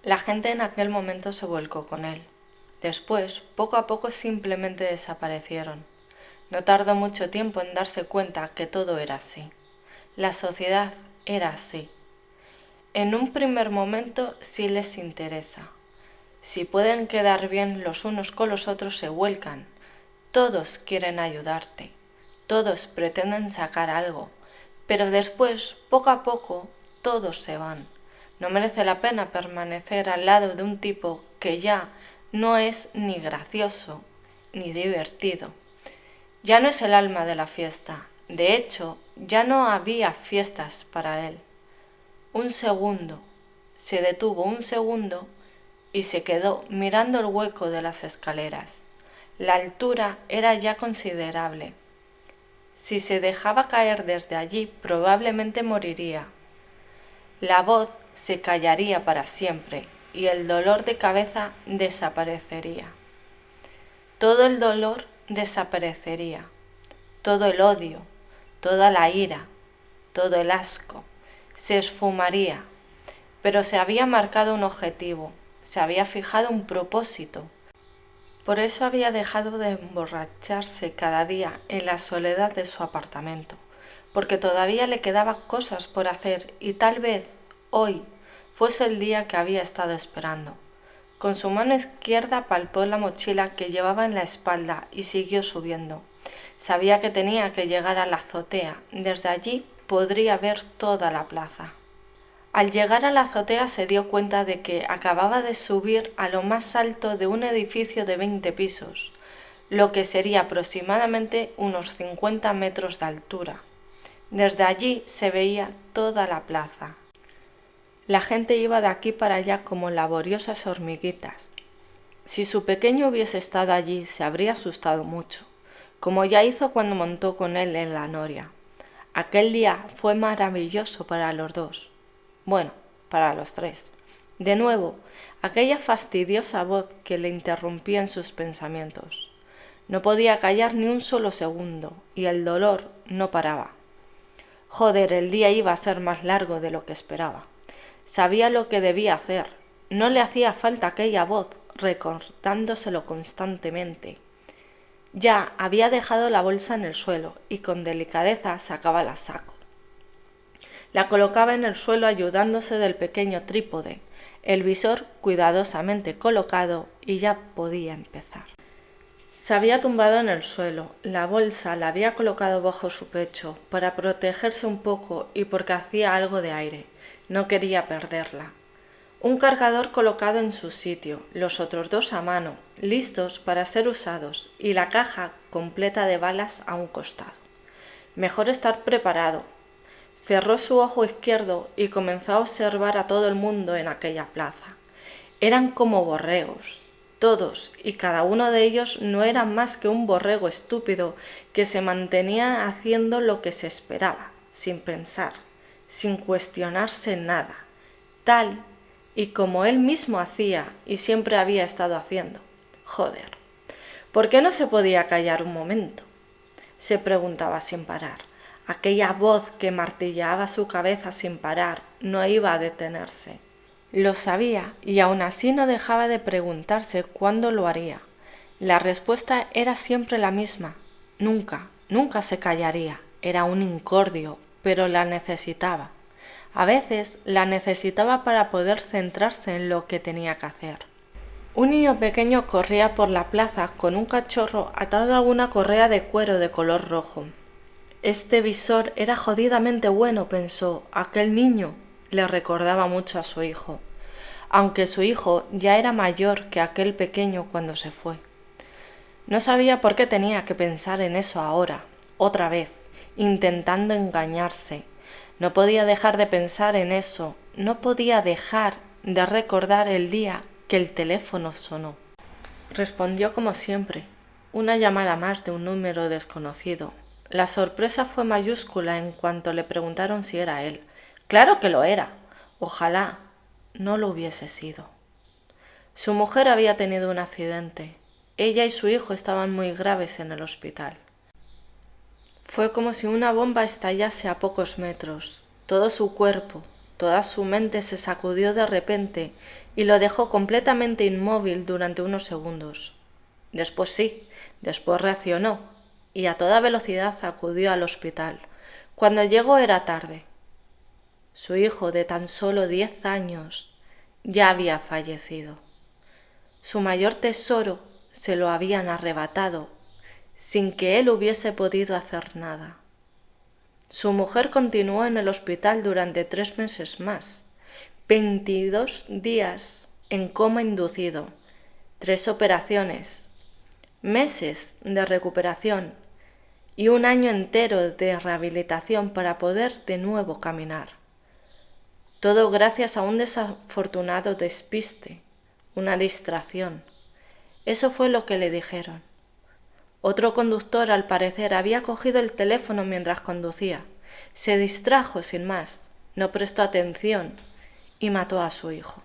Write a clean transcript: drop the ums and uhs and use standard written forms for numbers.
La gente en aquel momento se volcó con él. Después, poco a poco simplemente desaparecieron. No tardó mucho tiempo en darse cuenta que todo era así. La sociedad era así. En un primer momento sí les interesa. Si pueden quedar bien los unos con los otros se vuelcan. Todos quieren ayudarte. Todos pretenden sacar algo. Pero después, poco a poco, todos se van. No merece la pena permanecer al lado de un tipo que ya no es ni gracioso ni divertido. Ya no es el alma de la fiesta. De hecho, ya no había fiestas para él. Un segundo. Se detuvo un segundo y se quedó mirando el hueco de las escaleras. La altura era ya considerable. Si se dejaba caer desde allí, probablemente moriría. La voz se callaría para siempre y el dolor de cabeza desaparecería. Todo el dolor desaparecería, todo el odio, toda la ira, todo el asco, se esfumaría, pero se había marcado un objetivo, se había fijado un propósito. Por eso había dejado de emborracharse cada día en la soledad de su apartamento, porque todavía le quedaban cosas por hacer y tal vez hoy fuese el día que había estado esperando. Con su mano izquierda palpó la mochila que llevaba en la espalda y siguió subiendo. Sabía que tenía que llegar a la azotea, desde allí podría ver toda la plaza. Al llegar a la azotea se dio cuenta de que acababa de subir a lo más alto de un edificio de 20 pisos, lo que sería aproximadamente unos 50 metros de altura. Desde allí se veía toda la plaza. La gente iba de aquí para allá como laboriosas hormiguitas. Si su pequeño hubiese estado allí, se habría asustado mucho, como ya hizo cuando montó con él en la noria. Aquel día fue maravilloso para los dos. Bueno, para los tres. De nuevo, aquella fastidiosa voz que le interrumpía en sus pensamientos. No podía callar ni un solo segundo, y el dolor no paraba. Joder, el día iba a ser más largo de lo que esperaba. Sabía lo que debía hacer. No le hacía falta aquella voz, recordándoselo constantemente. Ya había dejado la bolsa en el suelo y con delicadeza sacaba la saco. La colocaba en el suelo ayudándose del pequeño trípode, el visor cuidadosamente colocado y ya podía empezar. Se había tumbado en el suelo, la bolsa la había colocado bajo su pecho para protegerse un poco y porque hacía algo de aire. No quería perderla. Un cargador colocado en su sitio, los otros dos a mano, listos para ser usados, y la caja completa de balas a un costado. Mejor estar preparado. Cerró su ojo izquierdo y comenzó a observar a todo el mundo en aquella plaza. Eran como borregos. Todos y cada uno de ellos no era más que un borrego estúpido que se mantenía haciendo lo que se esperaba, sin pensar, sin cuestionarse nada, tal y como él mismo hacía y siempre había estado haciendo. Joder, ¿por qué no se podía callar un momento? Se preguntaba sin parar. Aquella voz que martilleaba su cabeza sin parar no iba a detenerse. Lo sabía y aún así no dejaba de preguntarse cuándo lo haría. La respuesta era siempre la misma. Nunca, nunca se callaría. Era un incordio, pero la necesitaba. A veces la necesitaba para poder centrarse en lo que tenía que hacer. Un niño pequeño corría por la plaza con un cachorro atado a una correa de cuero de color rojo. Este visor era jodidamente bueno, pensó. Aquel niño le recordaba mucho a su hijo, aunque su hijo ya era mayor que aquel pequeño cuando se fue. No sabía por qué tenía que pensar en eso ahora, otra vez, intentando engañarse. No podía dejar de pensar en eso, no podía dejar de recordar el día que el teléfono sonó. Respondió como siempre, una llamada más de un número desconocido. La sorpresa fue mayúscula en cuanto le preguntaron si era él. ¡Claro que lo era! Ojalá no lo hubiese sido. Su mujer había tenido un accidente. Ella y su hijo estaban muy graves en el hospital. Fue como si una bomba estallase a pocos metros. Todo su cuerpo, toda su mente se sacudió de repente y lo dejó completamente inmóvil durante unos segundos. Después reaccionó y a toda velocidad acudió al hospital. Cuando llegó era tarde. Su hijo de tan solo 10 años ya había fallecido. Su mayor tesoro se lo habían arrebatado sin que él hubiese podido hacer nada. Su mujer continuó en el hospital durante 3 meses más, 22 días en coma inducido, 3 operaciones, meses de recuperación y un año entero de rehabilitación para poder de nuevo caminar. Todo gracias a un desafortunado despiste, una distracción. Eso fue lo que le dijeron. Otro conductor, al parecer, había cogido el teléfono mientras conducía. Se distrajo sin más, no prestó atención y mató a su hijo.